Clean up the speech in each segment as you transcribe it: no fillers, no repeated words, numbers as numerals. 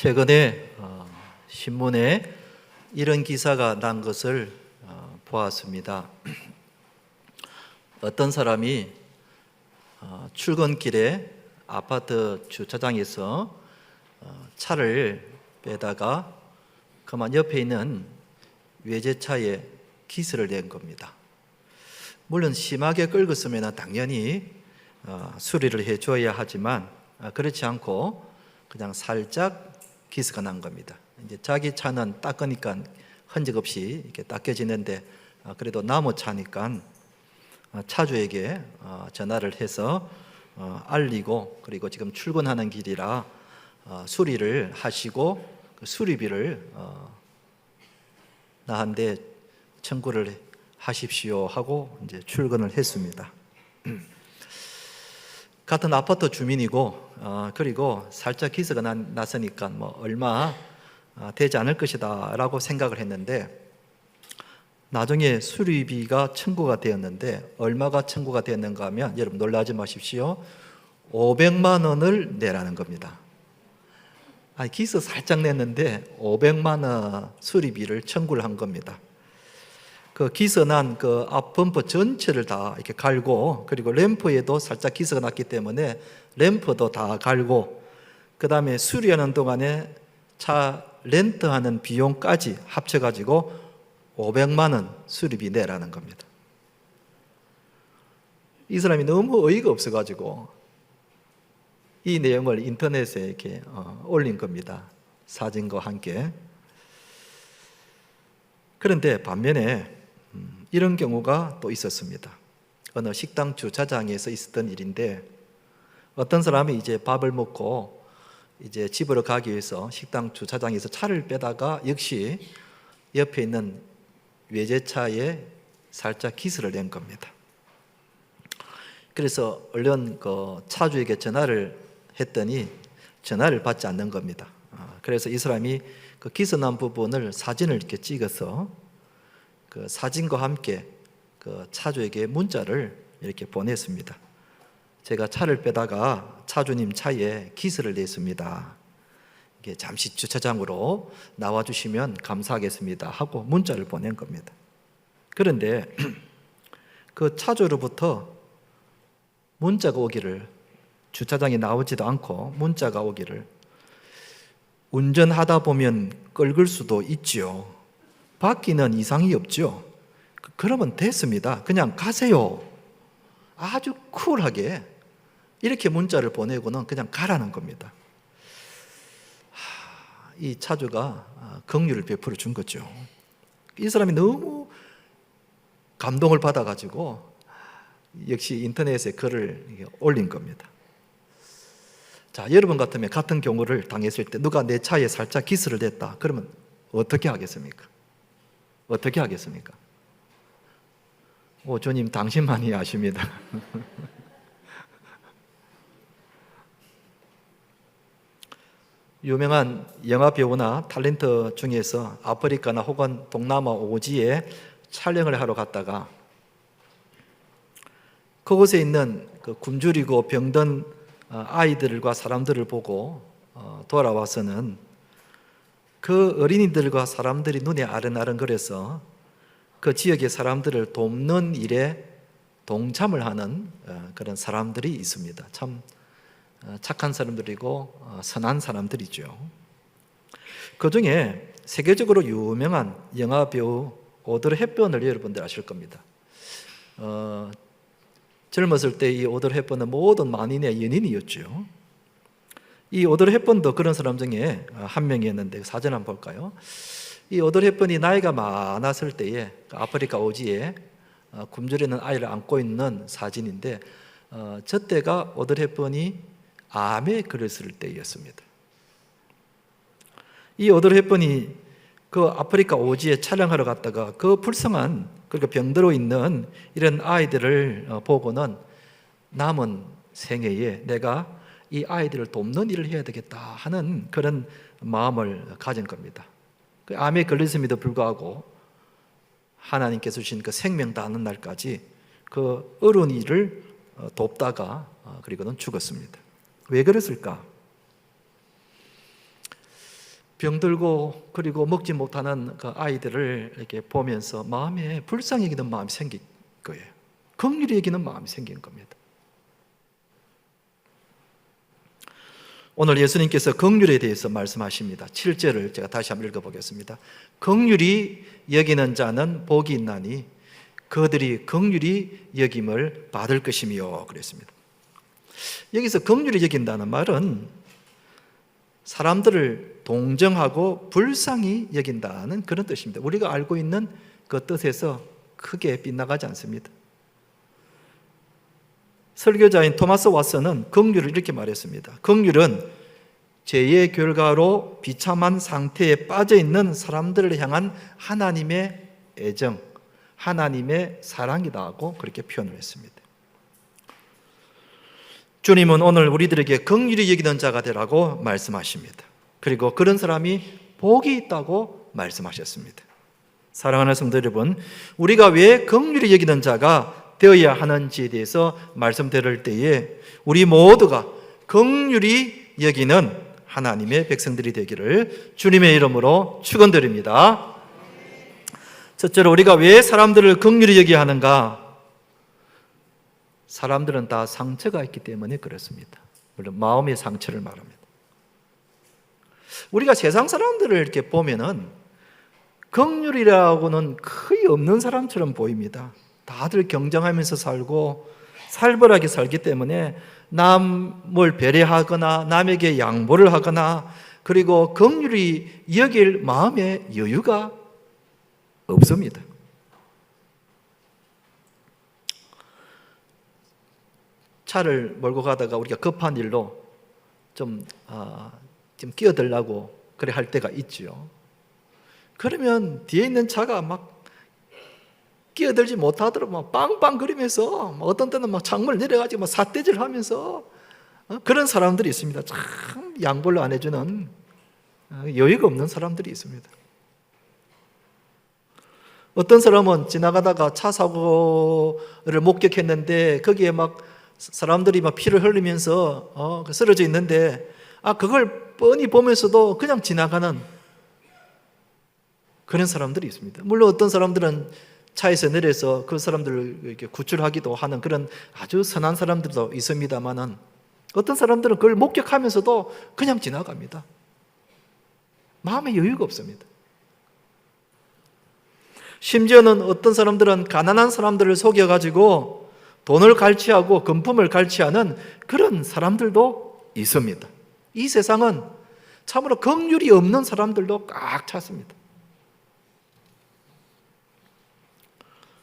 최근에 신문에 이런 기사가 난 것을 보았습니다. 어떤 사람이 출근길에 아파트 주차장에서 차를 빼다가 그만 옆에 있는 외제차에 기스를 낸 겁니다. 물론 심하게 긁었으면 당연히 수리를 해줘야 하지만 그렇지 않고 그냥 살짝 기스가 난 겁니다. 이제 자기 차는 닦으니까 흔적 없이 이렇게 닦여지는데 그래도 나무 차니까 차주에게 전화를 해서 알리고, 그리고 지금 출근하는 길이라 수리를 하시고 그 수리비를 나한테 청구를 하십시오 하고 이제 출근을 했습니다. 같은 아파트 주민이고 그리고 살짝 기스가 났으니까 뭐 얼마 되지 않을 것이다 라고 생각을 했는데, 나중에 수리비가 청구가 되었는데 얼마가 청구가 되었는가 하면, 여러분 놀라지 마십시오, 500만 원을 내라는 겁니다. 기스 살짝 냈는데 500만 원 수리비를 청구를 한 겁니다. 그 기스난 그 앞 범퍼 전체를 다 이렇게 갈고, 그리고 램프에도 살짝 기스가 났기 때문에 램프도 다 갈고, 그 다음에 수리하는 동안에 차 렌트하는 비용까지 합쳐가지고 500만 원 수리비 내라는 겁니다. 이 사람이 너무 어이가 없어가지고 이 내용을 인터넷에 이렇게 올린 겁니다. 사진과 함께. 그런데 반면에 이런 경우가 또 있었습니다. 어느 식당 주차장에서 있었던 일인데, 어떤 사람이 이제 밥을 먹고 이제 집으로 가기 위해서 식당 주차장에서 차를 빼다가 역시 옆에 있는 외제차에 살짝 기스를 낸 겁니다. 그래서 얼른 그 차주에게 전화를 했더니 전화를 받지 않는 겁니다. 그래서 이 사람이 그 기스 난 부분을 사진을 이렇게 찍어서 그 사진과 함께 그 차주에게 문자를 이렇게 보냈습니다. 제가 차를 빼다가 차주님 차에 기스를 냈습니다. 이게 잠시 주차장으로 나와주시면 감사하겠습니다 하고 문자를 보낸 겁니다. 그런데 그 차주로부터 문자가 오기를, 주차장에 나오지도 않고 문자가 오기를, 운전하다 보면 긁을 수도 있지요. 바뀌는 이상이 없죠. 그러면 됐습니다. 그냥 가세요. 아주 쿨하게 이렇게 문자를 보내고는 그냥 가라는 겁니다. 이 차주가 긍휼을 베풀어 준 거죠. 이 사람이 너무 감동을 받아가지고 역시 인터넷에 글을 올린 겁니다. 자, 여러분 같으면 같은 경우를 당했을 때 누가 내 차에 살짝 기스를 냈다 그러면 어떻게 하겠습니까? 어떻게 하겠습니까? 주님 당신만이 아십니다. 유명한 영화 배우나 탤런트 중에서 아프리카나 혹은 동남아 오지에 촬영을 하러 갔다가 그곳에 있는 그 굶주리고 병든 아이들과 사람들을 보고 돌아와서는 그 어린이들과 사람들이 눈에 아른아른거려서 그 지역의 사람들을 돕는 일에 동참을 하는 그런 사람들이 있습니다. 참 착한 사람들이고 선한 사람들이죠. 그 중에 세계적으로 유명한 영화 배우 오드리 헵번을 여러분들 아실 겁니다. 젊었을 때 이 오드리 헵번은 모든 만인의 연인이었죠. 이 오드리 헵번도 그런 사람 중에 한 명이었는데 사진 한번 볼까요? 이 오드리 헵번이 나이가 많았을 때에 아프리카 오지에 굶주리는 아이를 안고 있는 사진인데, 저 때가 오드리 헵번이 암에 걸렸을 때였습니다. 이 오드리 헵번이 그 아프리카 오지에 촬영하러 갔다가 그 불쌍한, 그러니까 병들어 있는 이런 아이들을 보고는 남은 생애에 내가 이 아이들을 돕는 일을 해야 되겠다 하는 그런 마음을 가진 겁니다. 그 암에 걸렸음에도 불구하고 하나님께서 주신 그 생명 닿는 날까지 그 어른이를 돕다가 그리고는 죽었습니다. 왜 그랬을까? 병들고 그리고 먹지 못하는 그 아이들을 이렇게 보면서 마음에 불쌍히 여기는 마음이 생긴 거예요. 긍휼히 여기는 마음이 생긴 겁니다. 오늘 예수님께서 긍휼에 대해서 말씀하십니다. 7절을 제가 다시 한번 읽어보겠습니다. 긍휼히 여기는 자는 복이 있나니 그들이 긍휼히 여김을 받을 것이며 그랬습니다. 여기서 긍휼히 여긴다는 말은 사람들을 동정하고 불쌍히 여긴다는 그런 뜻입니다. 우리가 알고 있는 그 뜻에서 크게 빗나가지 않습니다. 설교자인 토마스 왓슨은 긍휼을 이렇게 말했습니다. 긍휼은 죄의 결과로 비참한 상태에 빠져 있는 사람들을 향한 하나님의 애정, 하나님의 사랑이다고 그렇게 표현을 했습니다. 주님은 오늘 우리들에게 긍휼히 여기는 자가 되라고 말씀하십니다. 그리고 그런 사람이 복이 있다고 말씀하셨습니다. 사랑하는 성도 여러분, 우리가 왜 긍휼히 여기는 자가 되어야 하는지에 대해서 말씀드릴 때에 우리 모두가 긍휼히 여기는 하나님의 백성들이 되기를 주님의 이름으로 축원드립니다. 첫째로 우리가 왜 사람들을 긍휼히 여기야 하는가? 사람들은 다 상처가 있기 때문에 그렇습니다. 물론 마음의 상처를 말합니다. 우리가 세상 사람들을 이렇게 보면은 긍휼이라고는 거의 없는 사람처럼 보입니다. 다들 경쟁하면서 살고 살벌하게 살기 때문에 남을 배려하거나 남에게 양보를 하거나 그리고 긍휼히 여길 마음의 여유가 없습니다. 차를 몰고 가다가 우리가 급한 일로 좀 끼어들라고 그래 할 때가 있죠. 그러면 뒤에 있는 차가 막 끼어들지 못하도록 막 빵빵거리면서 어떤 때는 막 창문을 내려가지고 막 삿대질 하면서 그런 사람들이 있습니다. 참 양보를 안 해주는 여유가 없는 사람들이 있습니다. 어떤 사람은 지나가다가 차 사고를 목격했는데 거기에 막 사람들이 막 피를 흘리면서 쓰러져 있는데 그걸 뻔히 보면서도 그냥 지나가는 그런 사람들이 있습니다. 물론 어떤 사람들은 차에서 내려서 그 사람들을 이렇게 구출하기도 하는 그런 아주 선한 사람들도 있습니다만은 어떤 사람들은 그걸 목격하면서도 그냥 지나갑니다. 마음에 여유가 없습니다. 심지어는 어떤 사람들은 가난한 사람들을 속여가지고 돈을 갈취하고 금품을 갈취하는 그런 사람들도 있습니다. 이 세상은 참으로 긍휼이 없는 사람들도 꽉 찼습니다.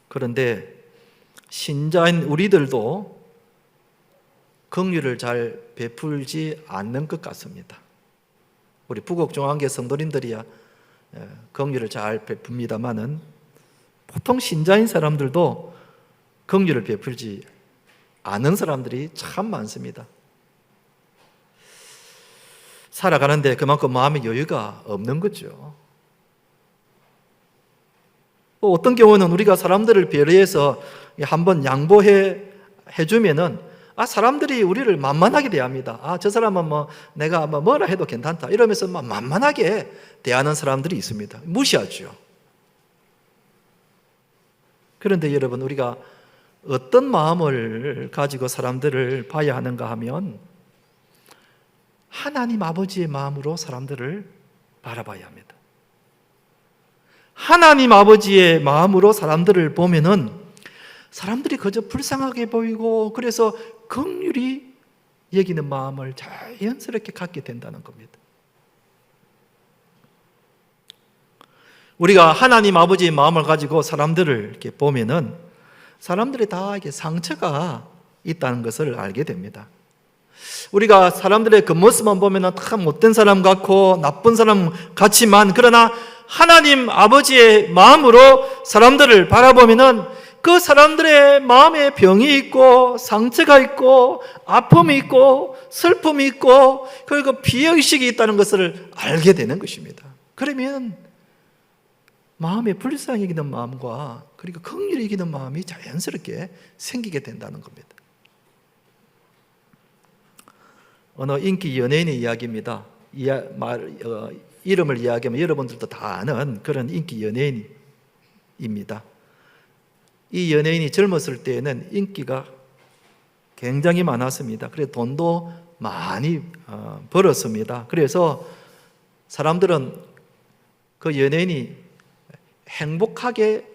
그런데 신자인 우리들도 긍휼을 잘 베풀지 않는 것 같습니다. 우리 부곡중앙교회 성도님들이야 긍휼을 잘 베풉니다마는 보통 신자인 사람들도 긍휼을 베풀지 않은 사람들이 참 많습니다. 살아가는데 그만큼 마음의 여유가 없는 거죠. 또 어떤 경우는 우리가 사람들을 배려해서 한번 양보해 주면은 사람들이 우리를 만만하게 대합니다. 저 사람은 내가 뭐라 해도 괜찮다 이러면서 만만하게 대하는 사람들이 있습니다. 무시하죠. 그런데 여러분, 우리가 어떤 마음을 가지고 사람들을 봐야 하는가 하면 하나님 아버지의 마음으로 사람들을 바라봐야 합니다. 하나님 아버지의 마음으로 사람들을 보면은 사람들이 그저 불쌍하게 보이고 그래서 긍휼히 여기는 마음을 자연스럽게 갖게 된다는 겁니다. 우리가 하나님 아버지의 마음을 가지고 사람들을 이렇게 보면은 사람들이 다 이게 상처가 있다는 것을 알게 됩니다. 우리가 사람들의 그 모습만 보면은 다 못된 사람 같고 나쁜 사람 같지만 그러나 하나님 아버지의 마음으로 사람들을 바라보면은 그 사람들의 마음에 병이 있고 상처가 있고 아픔이 있고 슬픔이 있고 그리고 피해의식이 있다는 것을 알게 되는 것입니다. 그러면 마음에 불쌍히 여기는 마음과 그리고 긍휼히 여기는 마음이 자연스럽게 생기게 된다는 겁니다. 어느 인기 연예인의 이야기입니다. 이름을 이야기하면 여러분들도 다 아는 그런 인기 연예인입니다. 이 연예인이 젊었을 때에는 인기가 굉장히 많았습니다. 그래서 돈도 많이 벌었습니다. 그래서 사람들은 그 연예인이 행복하게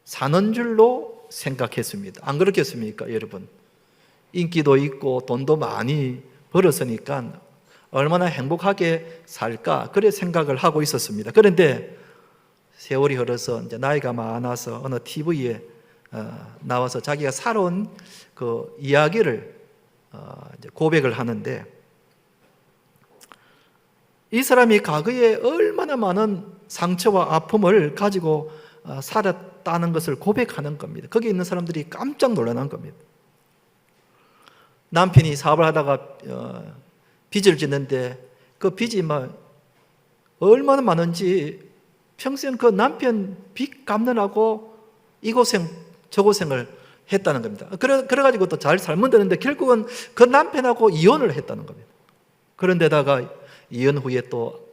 사는 줄로 생각했습니다. 안 그렇겠습니까, 여러분? 인기도 있고 돈도 많이 벌었으니까 얼마나 행복하게 살까, 그래 생각을 하고 있었습니다. 그런데 세월이 흘러서 이제 나이가 많아서 어느 TV에 나와서 자기가 살아온 그 이야기를 이제 고백을 하는데, 이 사람이 과거에 얼마나 많은 상처와 아픔을 가지고 살았다는 것을 고백하는 겁니다. 거기 있는 사람들이 깜짝 놀라는 겁니다. 남편이 사업을 하다가 빚을 짓는데 그 빚이 막 얼마나 많은지 평생 그 남편 빚 갚느라고 이 고생 저 고생을 했다는 겁니다. 그래가지고 또 잘 살면 되는데 결국은 그 남편하고 이혼을 했다는 겁니다. 그런데다가 이혼 후에 또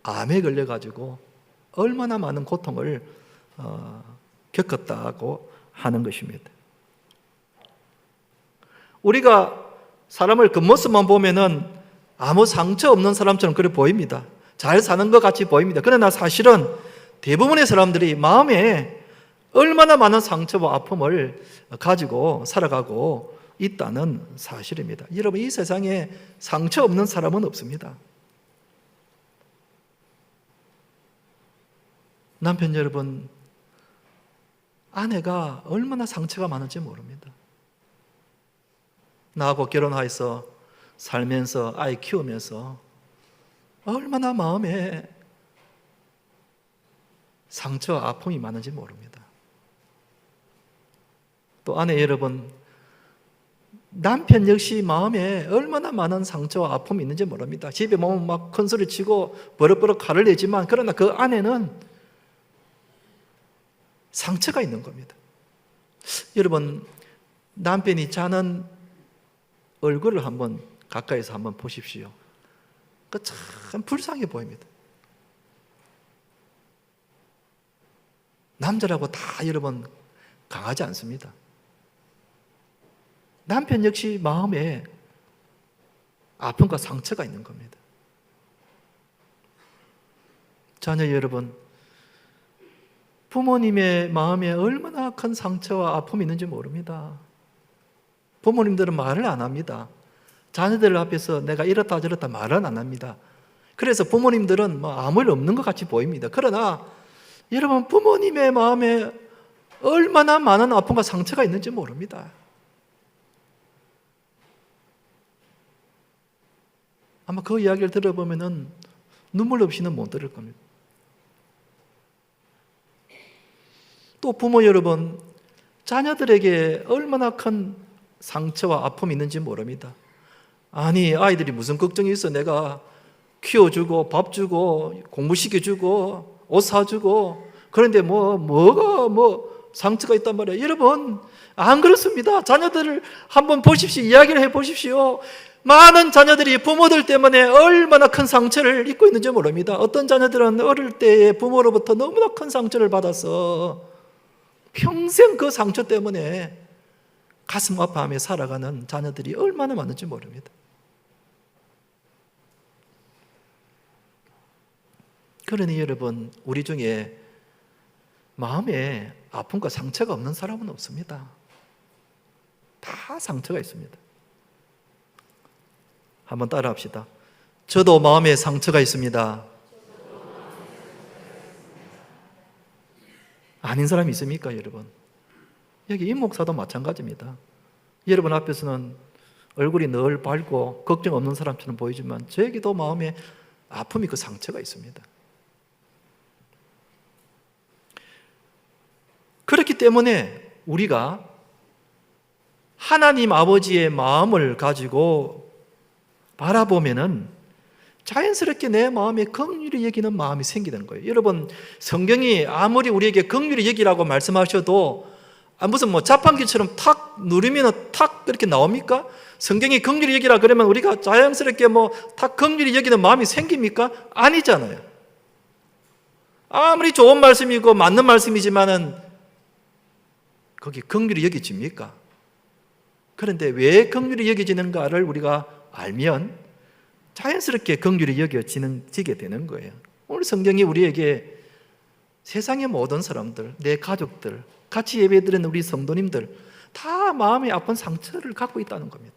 암에 걸려가지고 얼마나 많은 고통을 겪었다고 하는 것입니다. 우리가 사람을 겉모습만 보면은 아무 상처 없는 사람처럼 그래 보입니다. 잘 사는 것 같이 보입니다. 그러나 사실은 대부분의 사람들이 마음에 얼마나 많은 상처와 아픔을 가지고 살아가고 있다는 사실입니다. 여러분, 이 세상에 상처 없는 사람은 없습니다. 남편 여러분, 아내가 얼마나 상처가 많은지 모릅니다. 나하고 결혼해서 살면서 아이 키우면서 얼마나 마음에 상처와 아픔이 많은지 모릅니다. 또 아내 여러분, 남편 역시 마음에 얼마나 많은 상처와 아픔이 있는지 모릅니다. 집에 보면 막 큰 소리 치고 버럭버럭 화를 내지만, 그러나 그 안에는 상처가 있는 겁니다. 여러분, 남편이 자는 얼굴을 한번 가까이서 한번 보십시오. 그 참 불쌍해 보입니다. 남자라고 다 여러분 강하지 않습니다. 남편 역시 마음에 아픔과 상처가 있는 겁니다. 자녀 여러분, 부모님의 마음에 얼마나 큰 상처와 아픔이 있는지 모릅니다. 부모님들은 말을 안 합니다. 자녀들 앞에서 내가 이렇다 저렇다 말은 안 합니다. 그래서 부모님들은 뭐 아무 일 없는 것 같이 보입니다. 그러나 여러분, 부모님의 마음에 얼마나 많은 아픔과 상처가 있는지 모릅니다. 아마 그 이야기를 들어보면 눈물 없이는 못 들을 겁니다. 또 부모 여러분, 자녀들에게 얼마나 큰 상처와 아픔이 있는지 모릅니다. 아니, 아이들이 무슨 걱정이 있어. 내가 키워주고 밥 주고 공부시켜주고 옷 사주고, 그런데 뭐가 상처가 있단 말이에요. 여러분, 안 그렇습니다. 자녀들을 한번 보십시오. 이야기를 해보십시오. 많은 자녀들이 부모들 때문에 얼마나 큰 상처를 입고 있는지 모릅니다. 어떤 자녀들은 어릴 때에 부모로부터 너무나 큰 상처를 받아서 평생 그 상처 때문에 가슴 아파하며 살아가는 자녀들이 얼마나 많은지 모릅니다. 그러니 여러분, 우리 중에 마음에 아픔과 상처가 없는 사람은 없습니다. 다 상처가 있습니다. 한번 따라 합시다. 저도 마음에 상처가 있습니다. 아닌 사람이 있습니까, 여러분? 여기 임 목사도 마찬가지입니다. 여러분 앞에서는 얼굴이 늘 밝고 걱정 없는 사람처럼 보이지만 저에게도 마음에 아픔이, 그 상처가 있습니다. 그렇기 때문에 우리가 하나님 아버지의 마음을 가지고 바라보면은 자연스럽게 내 마음에 긍휼히 여기는 마음이 생기는 거예요. 여러분, 성경이 아무리 우리에게 긍휼히 여기라고 말씀하셔도 무슨 뭐 자판기처럼 탁 누르면 탁 그렇게 나옵니까? 성경이 긍휼히 여기라 그러면 우리가 자연스럽게 뭐 탁 긍휼히 여기는 마음이 생깁니까? 아니잖아요. 아무리 좋은 말씀이고 맞는 말씀이지만은 거기 긍휼히 여겨집니까? 그런데 왜 긍휼히 여겨지는가를 우리가 알면 자연스럽게 긍휼히 여겨지게 되는 거예요. 오늘 성경이 우리에게 세상의 모든 사람들, 내 가족들, 같이 예배드리는 우리 성도님들 다 마음에 아픈 상처를 갖고 있다는 겁니다.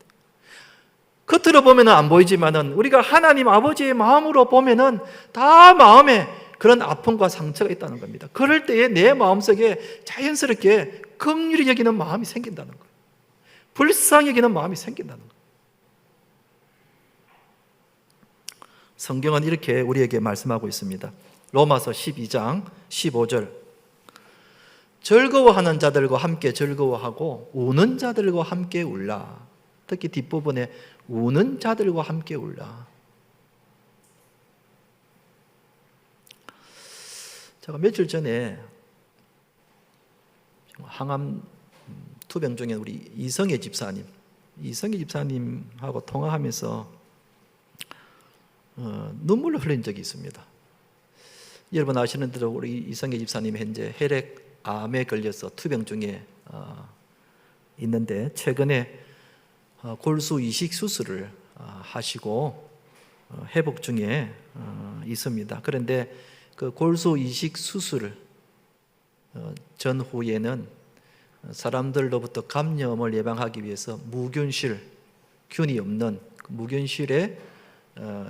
겉으로 보면 안 보이지만은 우리가 하나님 아버지의 마음으로 보면은 다 마음에 그런 아픔과 상처가 있다는 겁니다. 그럴 때에 내 마음속에 자연스럽게 긍휼히 여기는 마음이 생긴다는 거예요. 불쌍히 여기는 마음이 생긴다는 거예요. 성경은 이렇게 우리에게 말씀하고 있습니다. 로마서 12장 15절, 즐거워하는 자들과 함께 즐거워하고 우는 자들과 함께 울라. 특히 뒷부분에 우는 자들과 함께 울라. 제가 며칠 전에 항암 투병 중에 우리 이성애 집사님하고 통화하면서 눈물을 흘린 적이 있습니다. 여러분 아시는 대로 우리 이성애 집사님 현재 혈액암에 걸려서 투병 중에 있는데 최근에 골수 이식 수술을 하시고 회복 중에 있습니다. 그런데 그 골수 이식 수술 전후에는 사람들로부터 감염을 예방하기 위해서 무균실, 균이 없는 무균실에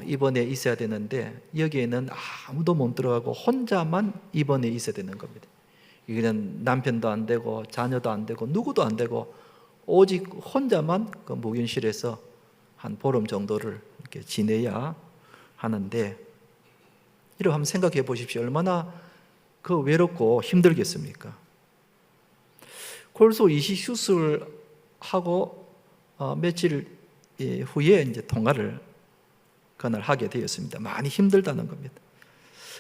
입원해 있어야 되는데 여기에는 아무도 못 들어가고 혼자만 입원해 있어야 되는 겁니다. 여기는 남편도 안 되고 자녀도 안 되고 누구도 안 되고 오직 혼자만 그 무균실에서 한 보름 정도를 이렇게 지내야 하는데, 이렇게 한번 생각해 보십시오. 얼마나 그 외롭고 힘들겠습니까? 골수 이식 수술하고 며칠 후에 이제 통화를 그날 하게 되었습니다. 많이 힘들다는 겁니다.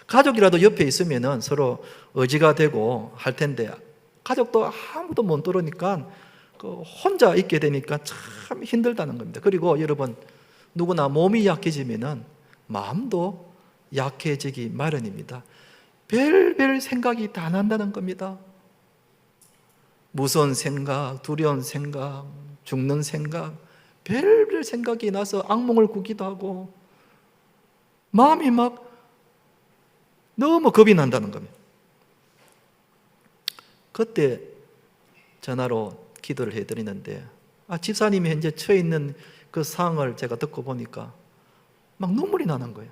가족이라도 옆에 있으면은 서로 의지가 되고 할 텐데 가족도 아무도 못 들으니까 혼자 있게 되니까 참 힘들다는 겁니다. 그리고 여러분, 누구나 몸이 약해지면은 마음도 약해지기 마련입니다. 별별 생각이 다 난다는 겁니다. 무서운 생각, 두려운 생각, 죽는 생각, 별별 생각이 나서 악몽을 꾸기도 하고 마음이 막 너무 겁이 난다는 겁니다. 그때 전화로 기도를 해드리는데 집사님이 현재 처해 있는 그 상황을 제가 듣고 보니까 막 눈물이 나는 거예요.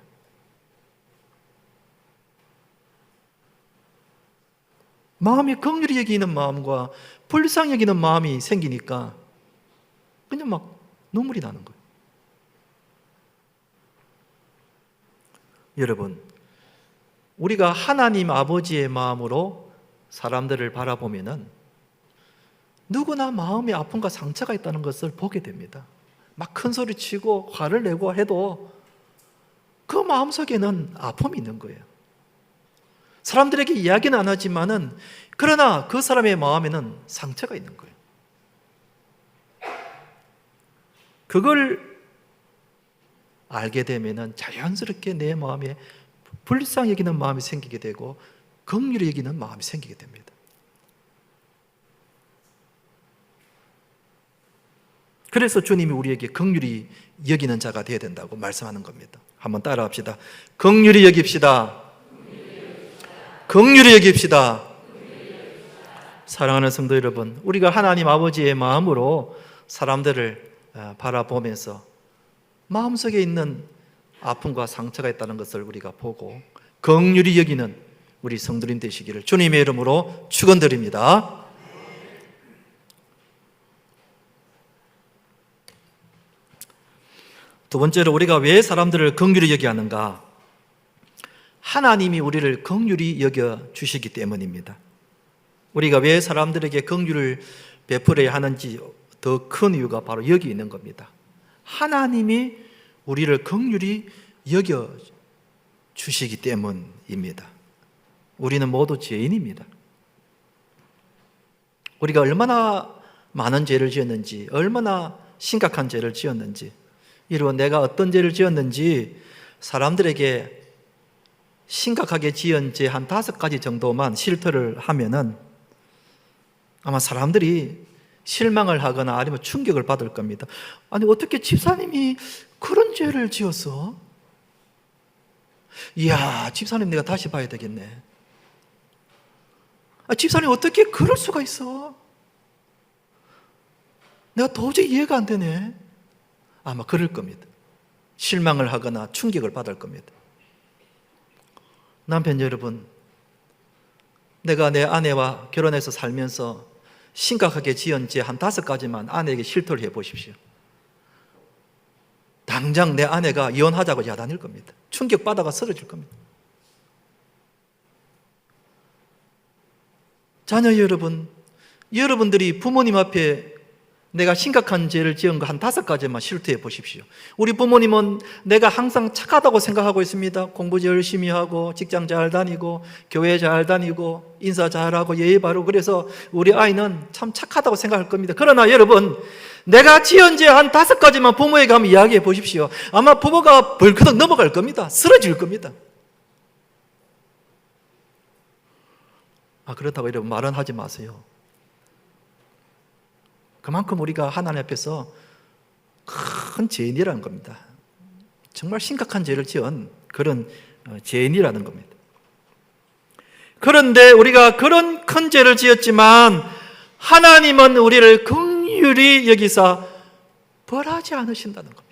마음이 긍휼히 여기는 마음과 불쌍히 여기는 마음이 생기니까 그냥 막 눈물이 나는 거예요. 여러분, 우리가 하나님 아버지의 마음으로 사람들을 바라보면은 누구나 마음의 아픔과 상처가 있다는 것을 보게 됩니다. 막 큰 소리 치고 화를 내고 해도 그 마음속에는 아픔이 있는 거예요. 사람들에게 이야기는 안 하지만은 그러나 그 사람의 마음에는 상처가 있는 거예요. 그걸 알게 되면은 자연스럽게 내 마음에 불쌍히 여기는 마음이 생기게 되고 긍휼히 여기는 마음이 생기게 됩니다. 그래서 주님이 우리에게 긍휼히 여기는 자가 되어야 된다고 말씀하는 겁니다. 한번 따라합시다. 긍휼히 여깁시다. 긍휼히 여깁시다. 사랑하는 성도 여러분, 우리가 하나님 아버지의 마음으로 사람들을 바라보면서 마음속에 있는 아픔과 상처가 있다는 것을 우리가 보고 긍휼히 여기는 우리 성도님 되시기를 주님의 이름으로 축원드립니다. 두 번째로 우리가 왜 사람들을 긍휼히 여겨야 하는가? 하나님이 우리를 긍휼히 여겨 주시기 때문입니다. 우리가 왜 사람들에게 긍휼을 베풀어야 하는지 더 큰 이유가 바로 여기 있는 겁니다. 하나님이 우리를 긍휼히 여겨 주시기 때문입니다. 우리는 모두 죄인입니다. 우리가 얼마나 많은 죄를 지었는지, 얼마나 심각한 죄를 지었는지, 이로 내가 어떤 죄를 지었는지 사람들에게 심각하게 지은 죄 한 5가지 정도만 실토를 하면은 아마 사람들이 실망을 하거나 아니면 충격을 받을 겁니다. 아니, 어떻게 집사님이 그런 죄를 지었어? 이야, 집사님 내가 다시 봐야 되겠네. 집사님 어떻게 그럴 수가 있어? 내가 도저히 이해가 안 되네. 아마 그럴 겁니다. 실망을 하거나 충격을 받을 겁니다. 남편 여러분, 내가 내 아내와 결혼해서 살면서 심각하게 지은 죄 한 5가지만 아내에게 실토를 해보십시오. 당장 내 아내가 이혼하자고 야단일 겁니다. 충격받아가 쓰러질 겁니다. 자녀 여러분, 여러분들이 부모님 앞에 내가 심각한 죄를 지은 거 한 5가지만 실토해 보십시오. 우리 부모님은 내가 항상 착하다고 생각하고 있습니다. 공부 열심히 하고 직장 잘 다니고 교회 잘 다니고 인사 잘하고 예의 바르고, 그래서 우리 아이는 참 착하다고 생각할 겁니다. 그러나 여러분, 내가 지은 죄 한 5가지만 부모에게 한번 이야기해 보십시오. 아마 부모가 벌크덕 넘어갈 겁니다. 쓰러질 겁니다. 그렇다고 여러분 말은 하지 마세요. 그만큼 우리가 하나님 앞에서 큰 죄인이라는 겁니다. 정말 심각한 죄를 지은 그런 죄인이라는 겁니다. 그런데 우리가 그런 큰 죄를 지었지만 하나님은 우리를 긍휼히 여기사 벌하지 않으신다는 겁니다.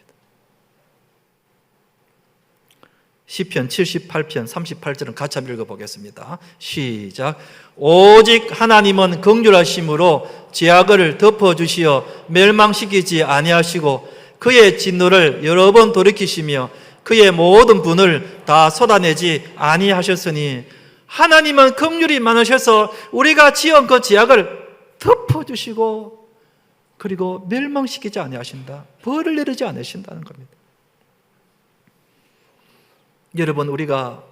시편 78편 38절은 같이 한번 읽어보겠습니다. 시작. 오직 하나님은 긍휼하심으로 죄악을 덮어주시어 멸망시키지 아니하시고 그의 진노를 여러 번 돌이키시며 그의 모든 분을 다 쏟아내지 아니하셨으니, 하나님은 긍휼이 많으셔서 우리가 지은 그 죄악을 덮어주시고 그리고 멸망시키지 아니하신다. 벌을 내리지 않으신다는 겁니다. 여러분, 우리가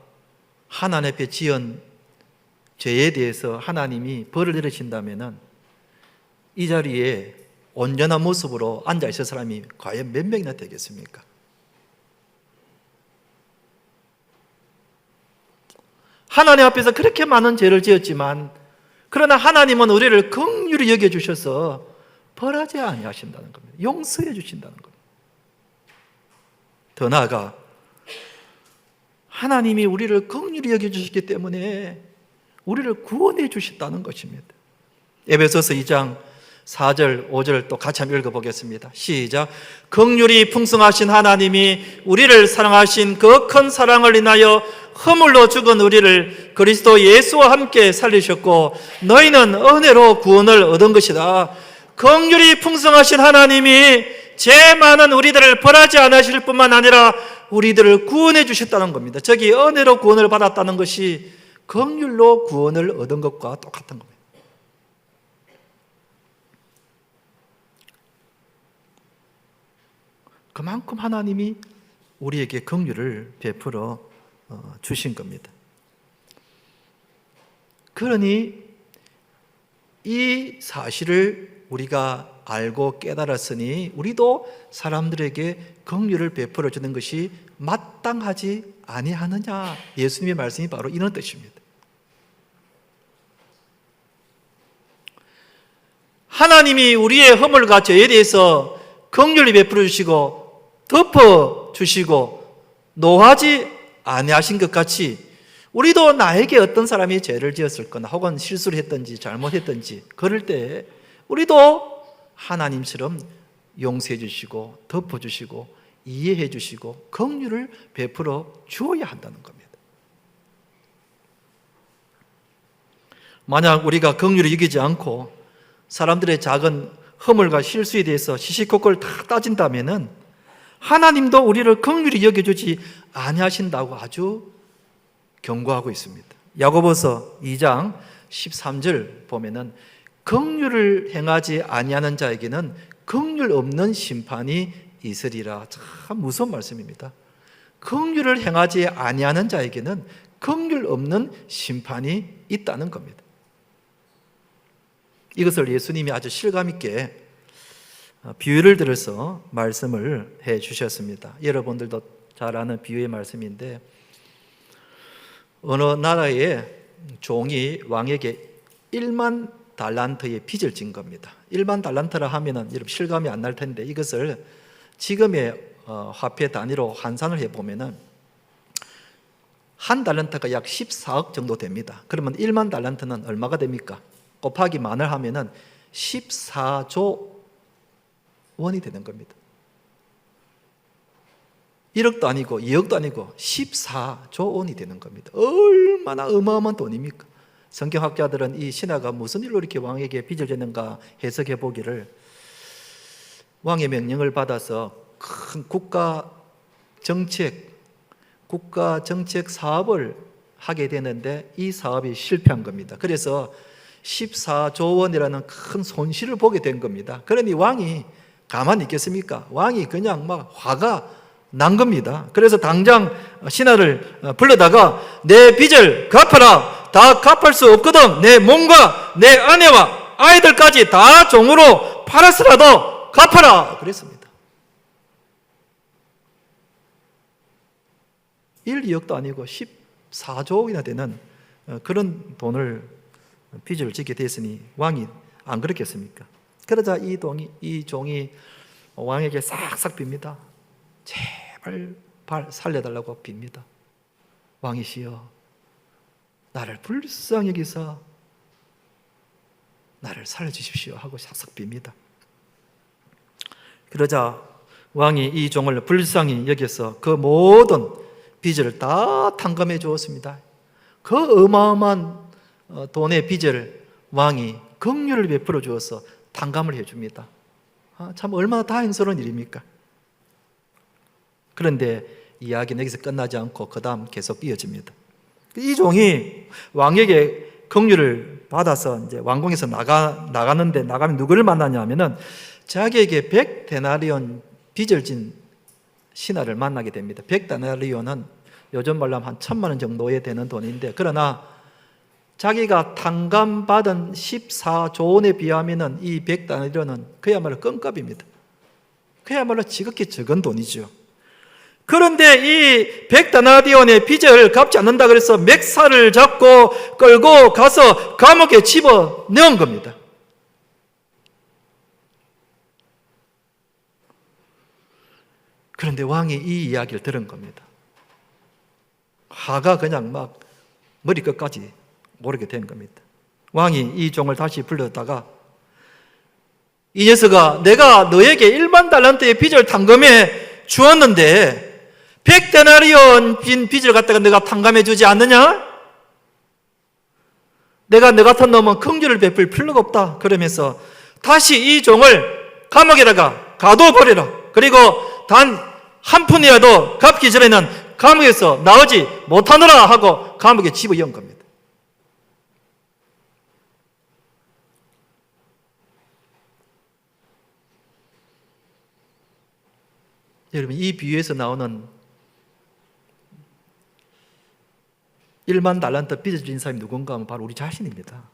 하나님 앞에 지은 죄에 대해서 하나님이 벌을 내리신다면 이 자리에 온전한 모습으로 앉아있을 사람이 과연 몇 명이나 되겠습니까? 하나님 앞에서 그렇게 많은 죄를 지었지만 그러나 하나님은 우리를 긍휼히 여겨주셔서 벌하지 아니하신다는 겁니다. 용서해 주신다는 겁니다. 더 나아가 하나님이 우리를 긍휼히 여겨주시기 때문에 우리를 구원해 주셨다는 것입니다. 에베소서 2장 4절 5절 또 같이 한번 읽어보겠습니다. 시작. 긍휼이 풍성하신 하나님이 우리를 사랑하신 그 큰 사랑을 인하여 허물로 죽은 우리를 그리스도 예수와 함께 살리셨고 너희는 은혜로 구원을 얻은 것이다. 긍휼이 풍성하신 하나님이 죄 많은 우리들을 벌하지 않으실 뿐만 아니라 우리들을 구원해 주셨다는 겁니다. 저기 은혜로 구원을 받았다는 것이 긍휼로 구원을 얻은 것과 똑같은 겁니다. 그만큼 하나님이 우리에게 긍휼을 베풀어 주신 겁니다. 그러니 이 사실을 우리가 알고 깨달았으니 우리도 사람들에게 긍휼을 베풀어 주는 것이 마땅하지 아니하느냐. 예수님의 말씀이 바로 이런 뜻입니다. 하나님이 우리의 허물과 죄에 대해서 긍휼히 베풀어 주시고 덮어 주시고 노하지 아니하신 것 같이 우리도 나에게 어떤 사람이 죄를 지었을거나 혹은 실수를 했든지 잘못했든지 그럴 때 우리도 하나님처럼 용서해 주시고 덮어 주시고 이해해 주시고 긍휼을 베풀어 주어야 한다는 겁니다. 만약 우리가 긍휼을 여기지 않고 사람들의 작은 허물과 실수에 대해서 시시콜콜 다 따진다면은 하나님도 우리를 긍휼히 여겨주지 아니하신다고 아주 경고하고 있습니다. 야고보서 2장 13절 보면은 긍휼을 행하지 아니하는 자에게는 긍휼 없는 심판이 있으리라. 참 무서운 말씀입니다. 긍휼을 행하지 아니하는 자에게는 긍휼 없는 심판이 있다는 겁니다. 이것을 예수님이 아주 실감 있게 비유를 들어서 말씀을 해 주셨습니다. 여러분들도 잘 아는 비유의 말씀인데, 어느 나라의 종이 왕에게 1만 달란트의 빚을 진 겁니다. 1만 달란트라 하면은 여러분 실감이 안 날 텐데, 이것을 지금의 화폐 단위로 환산을 해보면은 한 달란트가 약 14억 정도 됩니다. 그러면 1만 달란트는 얼마가 됩니까? 곱하기 만을 하면은 14조 원이 되는 겁니다. 1억도 아니고 2억도 아니고 14조 원이 되는 겁니다. 얼마나 어마어마한 돈입니까? 성경학자들은 이 신하가 무슨 일로 이렇게 왕에게 빚을 졌는가 해석해 보기를, 왕의 명령을 받아서 큰 국가 정책 사업을 하게 되는데 이 사업이 실패한 겁니다. 그래서 14조 원이라는 큰 손실을 보게 된 겁니다. 그러니 왕이 가만히 있겠습니까? 왕이 그냥 막 화가 난 겁니다. 그래서 당장 신하를 불러다가 내 빚을 갚아라. 다 갚을 수 없거든. 내 몸과 내 아내와 아이들까지 다 종으로 팔아서라도 갚아라. 그랬습니다. 1, 2억도 아니고 14조억이나 되는 그런 돈을 빚을 지게 됐으니 왕이 안 그렇겠습니까? 그러자 이 종이 왕에게 싹싹 빕니다. 제발 살려달라고 빕니다. 왕이시여, 나를 불쌍히 여기서 나를 살려주십시오 하고 싹싹 빕니다. 그러자 왕이 이 종을 불쌍히 여겨서 그 모든 빚을 다 탕감해 주었습니다. 그 어마어마한 돈의 빚을 왕이 긍휼을 베풀어 주어서 탕감을 해줍니다. 참 얼마나 다행스러운 일입니까? 그런데 이야기는 여기서 끝나지 않고 그 다음 계속 이어집니다. 이 종이 왕에게 긍휼을 받아서 이제 왕궁에서 나가는데, 나가면 누구를 만나냐면은 자기에게 100데나리온 빚을 진 신하를 만나게 됩니다. 100데나리온은 요즘 말로 하면 한 1,000만 원 정도에 되는 돈인데, 그러나 자기가 탕감받은 14조 원에 비하면은 이 100데나리온은 그야말로 껌값입니다. 그야말로 지극히 적은 돈이죠. 그런데 이 100데나리온의 빚을 갚지 않는다 그래서 맥살을 잡고 끌고 가서 감옥에 집어 넣은 겁니다. 그런데 왕이 이 이야기를 들은 겁니다. 화가 그냥 막 머리끝까지 오르게 된 겁니다. 왕이 이 종을 다시 불렀다가, 이 녀석아, 내가 너에게 1만 달란트의 빚을 탕감해 주었는데 100데나리온 빈 빚을 갖다가 내가 탕감해 주지 않느냐? 내가 너 같은 놈은 긍휼을 베풀 필요가 없다. 그러면서 다시 이 종을 감옥에다가 가둬버리라. 그리고 단 한 푼이라도 갚기 전에는 감옥에서 나오지 못하노라 하고 감옥에 집어넣은 겁니다. 여러분, 이 비유에서 나오는 1만 달란트 빚을 진 사람이 누군가 하면 바로 우리 자신입니다.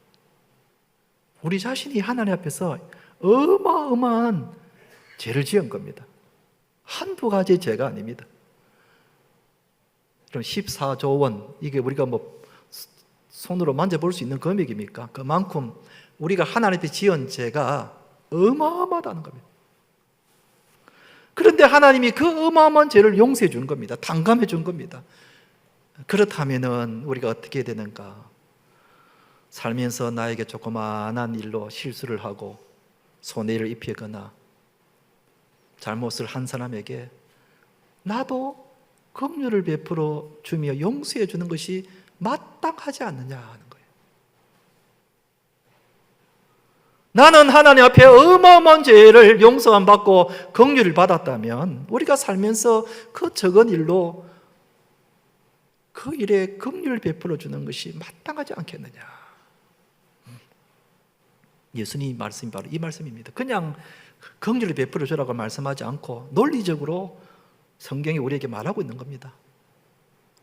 우리 자신이 하나님 앞에서 어마어마한 죄를 지은 겁니다. 한두 가지 죄가 아닙니다. 그럼 14조 원, 이게 우리가 뭐 손으로 만져볼 수 있는 금액입니까? 그만큼 우리가 하나님 앞에 지은 죄가 어마어마하다는 겁니다. 그런데 하나님이 그 어마어마한 죄를 용서해 준 겁니다. 탕감해 준 겁니다. 그렇다면은 우리가 어떻게 되는가? 살면서 나에게 조그마한 일로 실수를 하고 손해를 입히거나 잘못을 한 사람에게 나도 긍휼을 베풀어 주며 용서해 주는 것이 마땅하지 않느냐 하는 거예요. 나는 하나님 앞에 어마어마한 죄를 용서함 받고 긍휼을 받았다면 우리가 살면서 그 적은 일로 그 일에 긍휼을 베풀어 주는 것이 마땅하지 않겠느냐. 예수님 말씀이 바로 이 말씀입니다. 그냥 긍휼을 베풀어 주라고 말씀하지 않고 논리적으로 성경이 우리에게 말하고 있는 겁니다.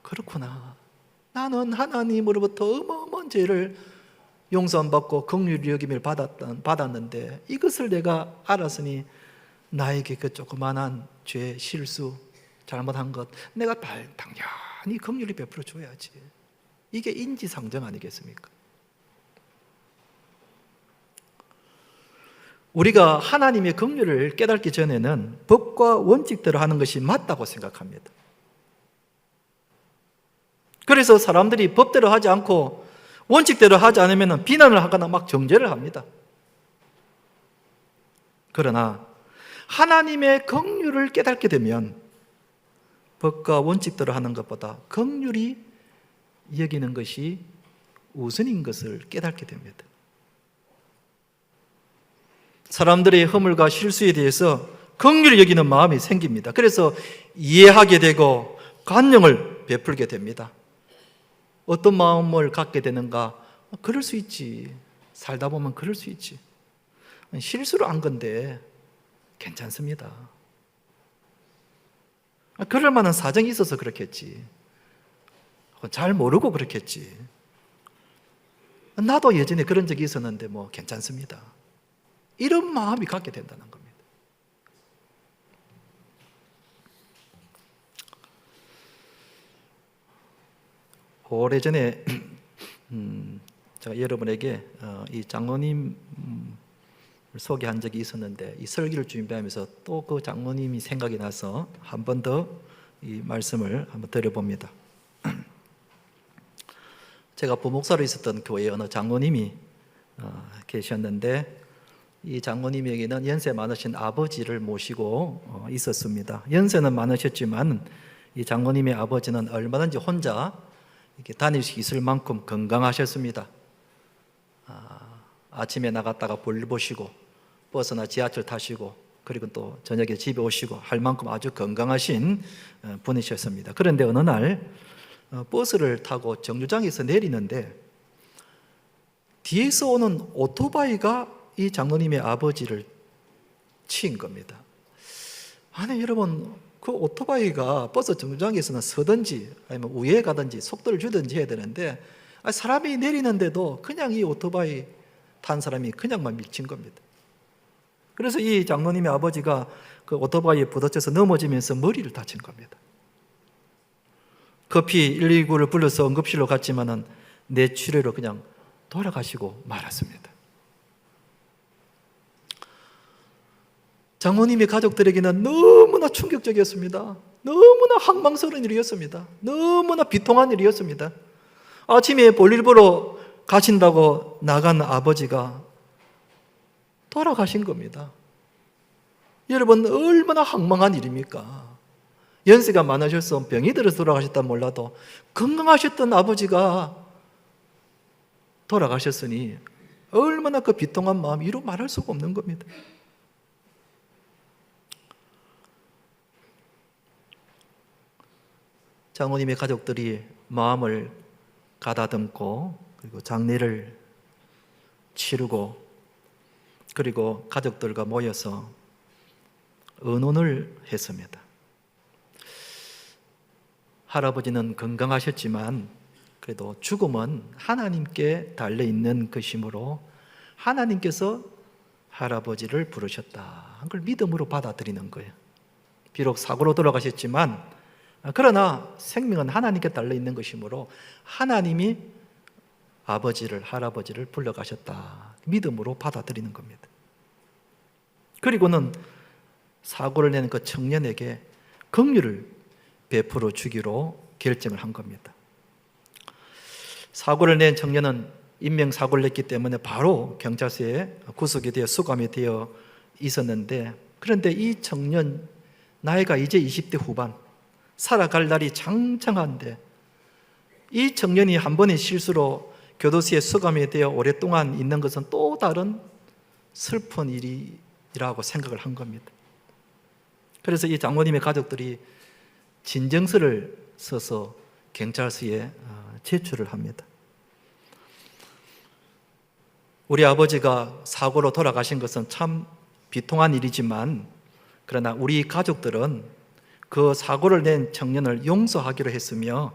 그렇구나. 나는 하나님으로부터 어마어마한 죄를 용서 안 받고 긍휼히 여김을 받았는데 이것을 내가 알았으니 나에게 그 조그만한 죄, 실수, 잘못한 것 내가 당연히 긍휼히 베풀어 줘야지. 이게 인지상정 아니겠습니까? 우리가 하나님의 긍휼을 깨닫기 전에는 법과 원칙대로 하는 것이 맞다고 생각합니다. 그래서 사람들이 법대로 하지 않고 원칙대로 하지 않으면 비난을 하거나 막 정죄를 합니다. 그러나 하나님의 긍휼을 깨닫게 되면 법과 원칙대로 하는 것보다 긍휼히 여기는 것이 우선인 것을 깨닫게 됩니다. 사람들의 허물과 실수에 대해서 긍휼히 여기는 마음이 생깁니다. 그래서 이해하게 되고 관용을 베풀게 됩니다. 어떤 마음을 갖게 되는가? 그럴 수 있지. 살다 보면 그럴 수 있지. 실수로 한 건데 괜찮습니다. 그럴 만한 사정이 있어서 그렇겠지. 잘 모르고 그렇겠지. 나도 예전에 그런 적이 있었는데 뭐 괜찮습니다. 이런 마음이 갖게 된다는 겁니다. 오래전에 제가 여러분에게 이 장로님 소개한 적이 있었는데 이 설교를 준비하면서 또 그 장로님이 생각이 나서 한 번 더 이 말씀을 한번 드려봅니다. 제가 부목사로 있었던 교회에 어느 장로님이 계셨는데 이 장로님에게는 연세 많으신 아버지를 모시고 있었습니다. 연세는 많으셨지만 이 장로님의 아버지는 얼마든지 혼자 이렇게 다닐 수 있을 만큼 건강하셨습니다. 아침에 나갔다가 볼 보시고 버스나 지하철 타시고 그리고 또 저녁에 집에 오시고 할 만큼 아주 건강하신 분이셨습니다. 그런데 어느 날 버스를 타고 정류장에서 내리는데 뒤에서 오는 오토바이가 이 장로님의 아버지를 치인 겁니다. 아니 여러분, 그 오토바이가 버스 정류장에서는 서든지 아니면 우회에 가든지 속도를 주든지 해야 되는데 사람이 내리는데도 그냥 이 오토바이 탄 사람이 그냥만 밀친 겁니다. 그래서 이 장로님의 아버지가 그 오토바이에 부딪혀서 넘어지면서 머리를 다친 겁니다. 급히 119를 불러서 응급실로 갔지만은 뇌출혈로 그냥 돌아가시고 말았습니다. 장로님의 가족들에게는 너무나 충격적이었습니다. 너무나 황망스러운 일이었습니다. 너무나 비통한 일이었습니다. 아침에 볼일 보러 가신다고 나간 아버지가 돌아가신 겁니다. 여러분, 얼마나 황망한 일입니까? 연세가 많으셔서 병이 들어서 돌아가셨다면 몰라도 건강하셨던 아버지가 돌아가셨으니 얼마나 그 비통한 마음 이루 말할 수가 없는 겁니다. 장로님의 가족들이 마음을 가다듬고 그리고 장례를 치르고 그리고 가족들과 모여서 의논을 했습니다. 할아버지는 건강하셨지만 그래도 죽음은 하나님께 달려있는 것이므로 하나님께서 할아버지를 부르셨다. 그걸 믿음으로 받아들이는 거예요. 비록 사고로 돌아가셨지만 그러나 생명은 하나님께 달려있는 것이므로 하나님이 할아버지를 불러가셨다. 믿음으로 받아들이는 겁니다. 그리고는 사고를 낸 그 청년에게 긍휼을 베풀어 주기로 결정을 한 겁니다. 사고를 낸 청년은 인명사고를 냈기 때문에 바로 경찰서에 구속이 되어 수감이 되어 있었는데 그런데 이 청년 나이가 이제 20대 후반 살아갈 날이 장장한데 이 청년이 한 번의 실수로 교도소에 수감이 되어 오랫동안 있는 것은 또 다른 슬픈 일이라고 생각을 한 겁니다. 그래서 이 장모님의 가족들이 진정서를 써서 경찰서에 제출을 합니다. 우리 아버지가 사고로 돌아가신 것은 참 비통한 일이지만 그러나 우리 가족들은 그 사고를 낸 청년을 용서하기로 했으며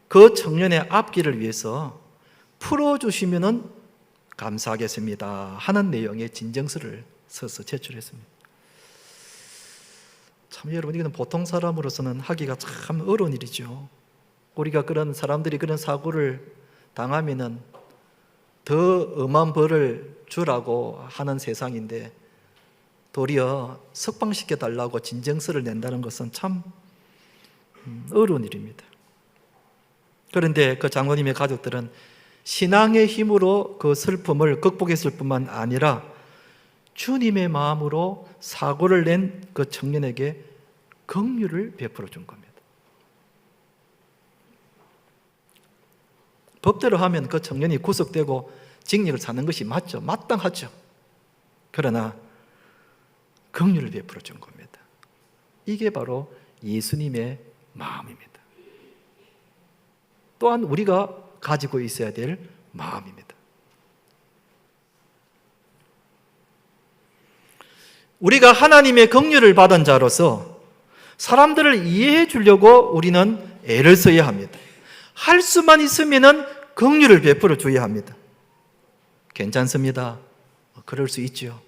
그 청년의 앞길을 위해서 풀어주시면은 감사하겠습니다 하는 내용의 진정서를 써서 제출했습니다. 참 여러분, 이건 보통 사람으로서는 하기가 참 어려운 일이죠. 우리가 그런 사람들이 그런 사고를 당하면은 더 엄한 벌을 주라고 하는 세상인데 도리어 석방시켜 달라고 진정서를 낸다는 것은 참 어려운 일입니다. 그런데 그 장로님의 가족들은 신앙의 힘으로 그 슬픔을 극복했을 뿐만 아니라 주님의 마음으로 사고를 낸 그 청년에게 긍휼을 베풀어 준 겁니다. 법대로 하면 그 청년이 구속되고 징역을 사는 것이 맞죠. 마땅하죠. 그러나 긍휼을 베풀어 준 겁니다. 이게 바로 예수님의 마음입니다. 또한 우리가 가지고 있어야 될 마음입니다. 우리가 하나님의 긍휼을 받은 자로서 사람들을 이해해 주려고 우리는 애를 써야 합니다. 할 수만 있으면은 긍휼을 베풀어 줘야 합니다. 괜찮습니다. 그럴 수 있죠.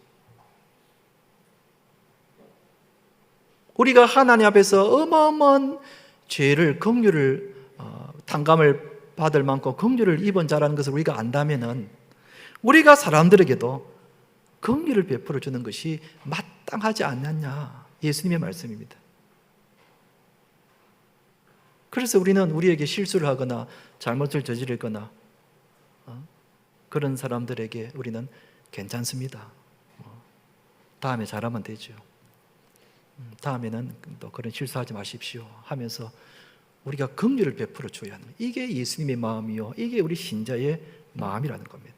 우리가 하나님 앞에서 어마어마한 죄를, 긍휼을 탕감을 받을 만큼 긍휼을 입은 자라는 것을 우리가 안다면은 우리가 사람들에게도 긍휼을 베풀어 주는 것이 마땅하지 않느냐, 예수님의 말씀입니다. 그래서 우리는 우리에게 실수를 하거나 잘못을 저지르거나 그런 사람들에게 우리는 괜찮습니다, 다음에 잘하면 되죠, 다음에는 또 그런 실수하지 마십시오 하면서 우리가 긍휼을 베풀어 줘야 하는, 이게 예수님의 마음이요, 이게 우리 신자의 마음이라는 겁니다.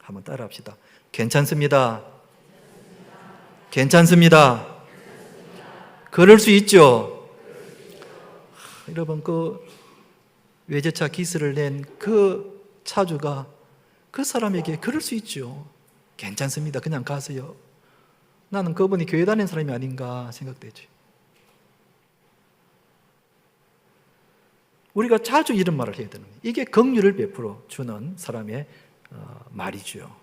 한번 따라합시다. 괜찮습니다. 괜찮습니다. 그럴 수 있죠. 여러분, 그 외제차 기스를 낸 그 차주가 그 사람에게 그럴 수 있죠. 괜찮습니다. 그냥 가세요. 나는 그분이 교회 다니는 사람이 아닌가 생각되죠. 우리가 자주 이런 말을 해야 되는 거예요. 이게 긍휼을 베풀어 주는 사람의 말이죠.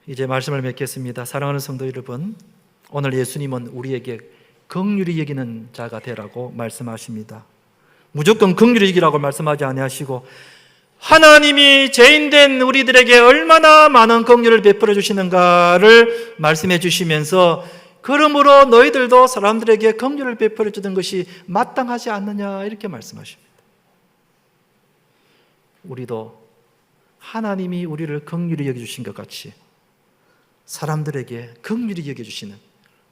이제 말씀을 맺겠습니다. 사랑하는 성도 여러분, 오늘 예수님은 우리에게 긍휼히 여기는 자가 되라고 말씀하십니다. 무조건 긍휼히 여기라고 말씀하지 아니하시고 하나님이 죄인된 우리들에게 얼마나 많은 긍휼을 베풀어 주시는가를 말씀해 주시면서 그러므로 너희들도 사람들에게 긍휼을 베풀어 주는 것이 마땅하지 않느냐, 이렇게 말씀하십니다. 우리도 하나님이 우리를 긍휼히 여겨주신 것 같이 사람들에게 긍휼히 여겨주시는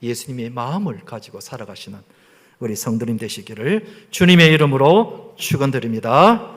예수님의 마음을 가지고 살아가시는 우리 성도님 되시기를 주님의 이름으로 축원드립니다.